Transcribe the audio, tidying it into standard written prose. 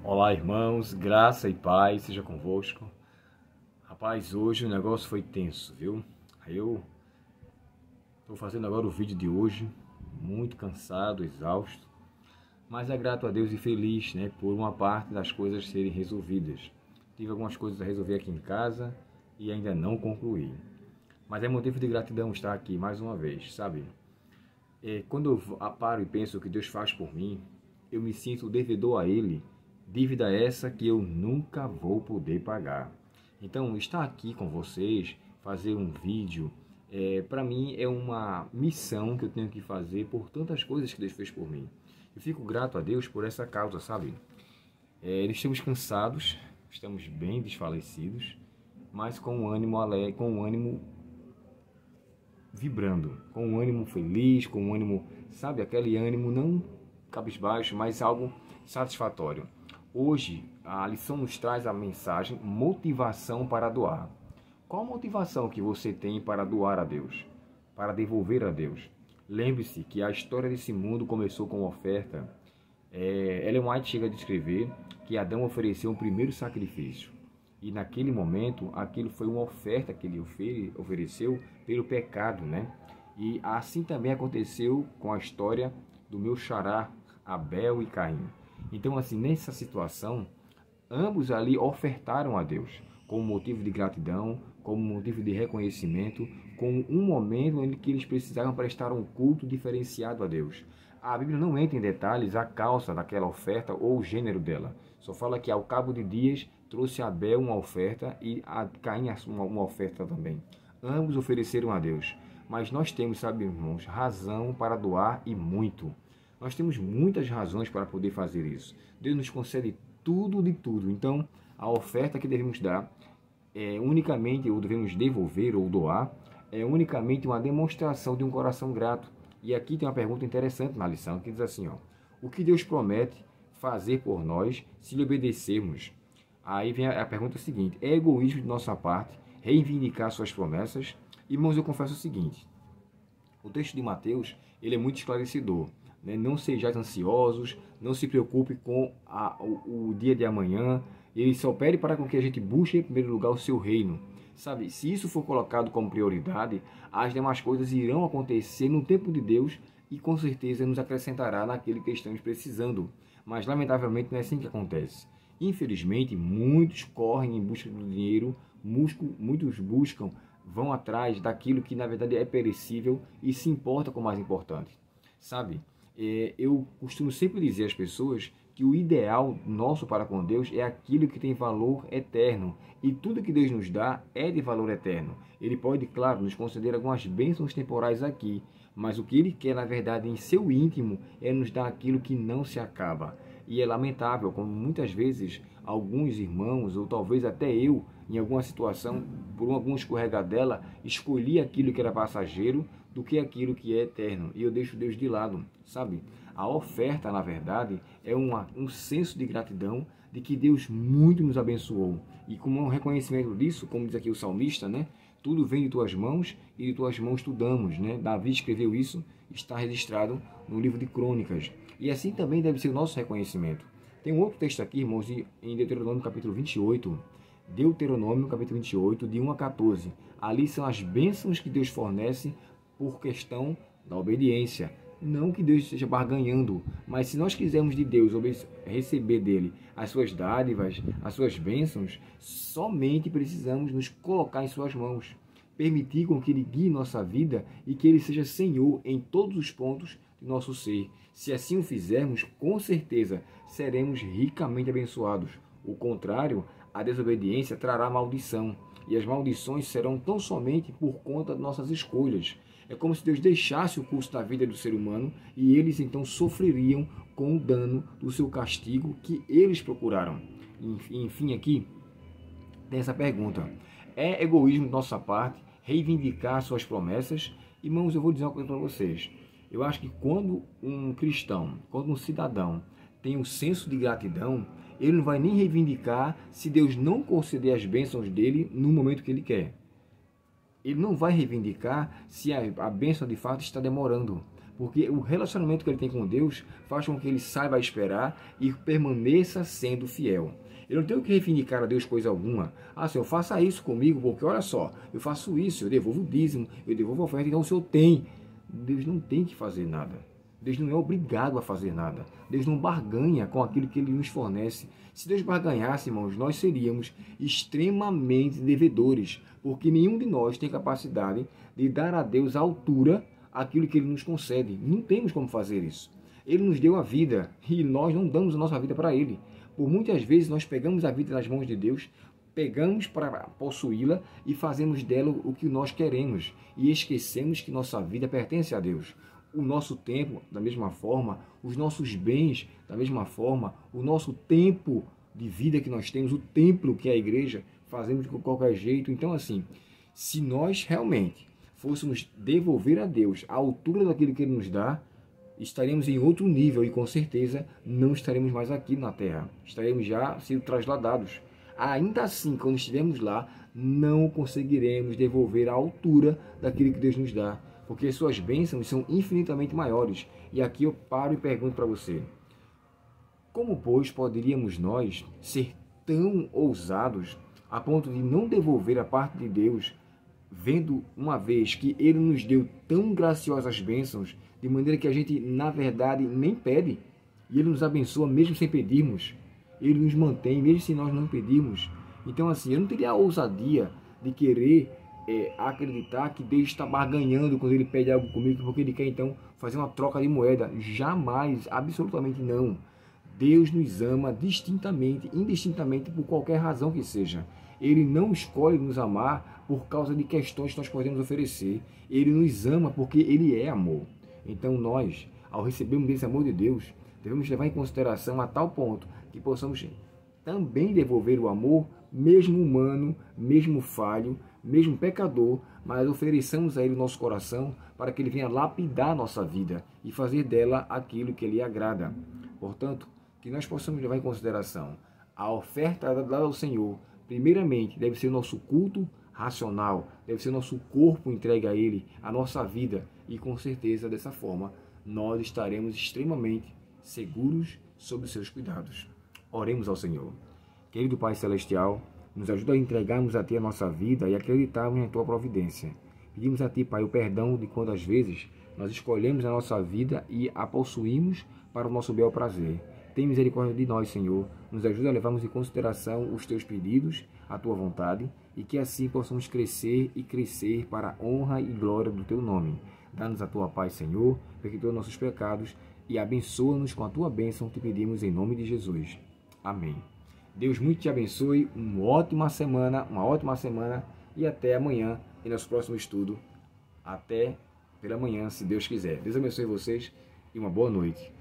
Olá, irmãos, graça e paz seja convosco. Rapaz, hoje o negócio foi tenso, viu? Eu estou fazendo agora o vídeo de hoje, muito cansado, exausto, mas é grato a Deus e feliz, né, por uma parte das coisas serem resolvidas. Tive algumas coisas a resolver aqui em casa e ainda não concluí. Mas é motivo de gratidão estar aqui mais uma vez, sabe? Quando eu paro e penso o que Deus faz por mim, eu me sinto devedor a Ele, dívida essa que eu nunca vou poder pagar. Então, estar aqui com vocês, fazer um vídeo, para mim é uma missão que eu tenho que fazer por tantas coisas que Deus fez por mim. Eu fico grato a Deus por essa causa, sabe? Estamos cansados, estamos bem desfalecidos, mas com um ânimo alegre, com um ânimo vibrando, com um ânimo feliz, com um ânimo, sabe, aquele ânimo não cabisbaixo, mas algo satisfatório. Hoje, a lição nos traz a mensagem motivação para doar. Qual a motivação que você tem para doar a Deus? Para devolver a Deus? Lembre-se que a história desse mundo começou com uma oferta. Ellen White chega a descrever que Adão ofereceu um primeiro sacrifício. E naquele momento, aquilo foi uma oferta que ele ofereceu pelo pecado, né? E assim também aconteceu com a história do meu xará, Abel e Caim. Então, assim, nessa situação, ambos ali ofertaram a Deus, como motivo de gratidão, como motivo de reconhecimento, como um momento em que eles precisavam prestar um culto diferenciado a Deus. A Bíblia não entra em detalhes a causa daquela oferta ou o gênero dela. Só fala que ao cabo de dias trouxe Abel uma oferta e a Caim uma oferta também. Ambos ofereceram a Deus. Mas nós temos, sabe, irmãos, razão para doar e muito. Nós temos muitas razões para poder fazer isso. Deus nos concede tudo de tudo. Então, a oferta que devemos dar é unicamente, ou devemos devolver ou doar, é unicamente uma demonstração de um coração grato. E aqui tem uma pergunta interessante na lição, que diz assim, ó: o que Deus promete fazer por nós se lhe obedecermos? Aí vem a pergunta seguinte: é egoísmo de nossa parte reivindicar suas promessas? Irmãos, eu confesso o seguinte: o texto de Mateus, ele é muito esclarecedor. Né? Não sejais ansiosos, não se preocupe com o dia de amanhã. Ele só pede para que a gente busque em primeiro lugar o seu reino. Sabe, se isso for colocado como prioridade, as demais coisas irão acontecer no tempo de Deus e com certeza nos acrescentará naquele que estamos precisando. Mas lamentavelmente não é assim que acontece. Infelizmente, muitos correm em busca do dinheiro, muitos buscam, vão atrás daquilo que na verdade é perecível e se importa com o mais importante. Sabe, eu costumo sempre dizer às pessoas que o ideal nosso para com Deus é aquilo que tem valor eterno. E tudo que Deus nos dá é de valor eterno. Ele pode, claro, nos conceder algumas bênçãos temporais aqui, mas o que Ele quer, na verdade, em seu íntimo, é nos dar aquilo que não se acaba. E é lamentável como muitas vezes alguns irmãos, ou talvez até eu, em alguma situação, por alguma escorregadela, escolhi aquilo que era passageiro do que aquilo que é eterno. E eu deixo Deus de lado, sabe? A oferta, na verdade, é um senso de gratidão de que Deus muito nos abençoou. E como um reconhecimento disso, como diz aqui o salmista, né? Tudo vem de tuas mãos e de tuas mãos tu damos, né? Davi escreveu isso, está registrado no livro de Crônicas. E assim também deve ser o nosso reconhecimento. Tem um outro texto aqui, irmãos, em Deuteronômio capítulo 28. Deuteronômio capítulo 28, de 1 a 14. Ali são as bênçãos que Deus fornece por questão da obediência. Não que Deus esteja barganhando, mas se nós quisermos de Deus receber dele as suas dádivas, as suas bênçãos, somente precisamos nos colocar em suas mãos, permitir com que ele guie nossa vida e que ele seja Senhor em todos os pontos de nosso ser. Se assim o fizermos, com certeza seremos ricamente abençoados. O contrário, a desobediência trará maldição, e as maldições serão tão somente por conta de nossas escolhas. É como se Deus deixasse o curso da vida do ser humano e eles então sofreriam com o dano do seu castigo que eles procuraram. Enfim, aqui tem essa pergunta: é egoísmo de nossa parte reivindicar suas promessas? Irmãos, eu vou dizer uma coisa para vocês. Eu acho que quando um cristão, quando um cidadão tem um senso de gratidão, ele não vai nem reivindicar se Deus não conceder as bênçãos dele no momento que ele quer. Ele não vai reivindicar se a bênção de fato está demorando. Porque o relacionamento que ele tem com Deus faz com que ele saiba esperar e permaneça sendo fiel. Eu não tenho que reivindicar a Deus coisa alguma. Ah, Senhor, faça isso comigo, porque olha só, eu faço isso, eu devolvo o dízimo, eu devolvo a oferta, então o Senhor tem. Deus não tem que fazer nada. Deus não é obrigado a fazer nada. Deus não barganha com aquilo que Ele nos fornece. Se Deus barganhasse, irmãos, nós seríamos extremamente devedores, porque nenhum de nós tem capacidade de dar a Deus à altura aquilo que Ele nos concede. Não temos como fazer isso. Ele nos deu a vida e nós não damos a nossa vida para Ele. Por muitas vezes nós pegamos a vida nas mãos de Deus, pegamos para possuí-la e fazemos dela o que nós queremos e esquecemos que nossa vida pertence a Deus. O nosso tempo, da mesma forma, os nossos bens, da mesma forma, o nosso tempo de vida que nós temos, o templo que é a igreja, fazemos de qualquer jeito. Então, assim, se nós realmente fôssemos devolver a Deus a altura daquilo que Ele nos dá, estaremos em outro nível e com certeza não estaremos mais aqui na terra. Estaremos já sendo trasladados. Ainda assim, quando estivermos lá, não conseguiremos devolver a altura daquilo que Deus nos dá, porque suas bênçãos são infinitamente maiores. E aqui eu paro e pergunto para você: como, pois, poderíamos nós ser tão ousados a ponto de não devolver a parte de Deus, vendo uma vez que Ele nos deu tão graciosas bênçãos, de maneira que a gente, na verdade, nem pede, e Ele nos abençoa mesmo sem pedirmos, Ele nos mantém mesmo se nós não pedirmos. Então, assim, eu não teria a ousadia de querer acreditar que Deus está barganhando quando Ele pede algo comigo, porque Ele quer, então, fazer uma troca de moeda. Jamais, absolutamente não. Deus nos ama distintamente, indistintamente, por qualquer razão que seja. Ele não escolhe nos amar por causa de questões que nós podemos oferecer. Ele nos ama porque Ele é amor. Então nós, ao recebermos desse amor de Deus, devemos levar em consideração a tal ponto que possamos também devolver o amor, mesmo humano, mesmo falho, mesmo pecador, mas ofereçamos a Ele o nosso coração para que Ele venha lapidar a nossa vida e fazer dela aquilo que Lhe agrada. Portanto, que nós possamos levar em consideração a oferta dada ao Senhor, primeiramente, deve ser o nosso culto racional, deve ser o nosso corpo entregue a Ele, a nossa vida, e com certeza, dessa forma, nós estaremos extremamente seguros sob os seus cuidados. Oremos ao Senhor. Querido Pai Celestial, nos ajuda a entregarmos a Ti a nossa vida e acreditarmos em Tua providência. Pedimos a Ti, Pai, o perdão de quando às vezes nós escolhemos a nossa vida e a possuímos para o nosso bel prazer. Tem misericórdia de nós, Senhor. Nos ajuda a levarmos em consideração os Teus pedidos, a Tua vontade, e que assim possamos crescer e crescer para a honra e glória do Teu nome. Dá-nos a Tua paz, Senhor, perdoa nossos pecados e abençoa-nos com a Tua bênção, te pedimos em nome de Jesus. Amém. Deus muito te abençoe, uma ótima semana e até amanhã em nosso próximo estudo. Até pela manhã, se Deus quiser. Deus abençoe vocês e uma boa noite.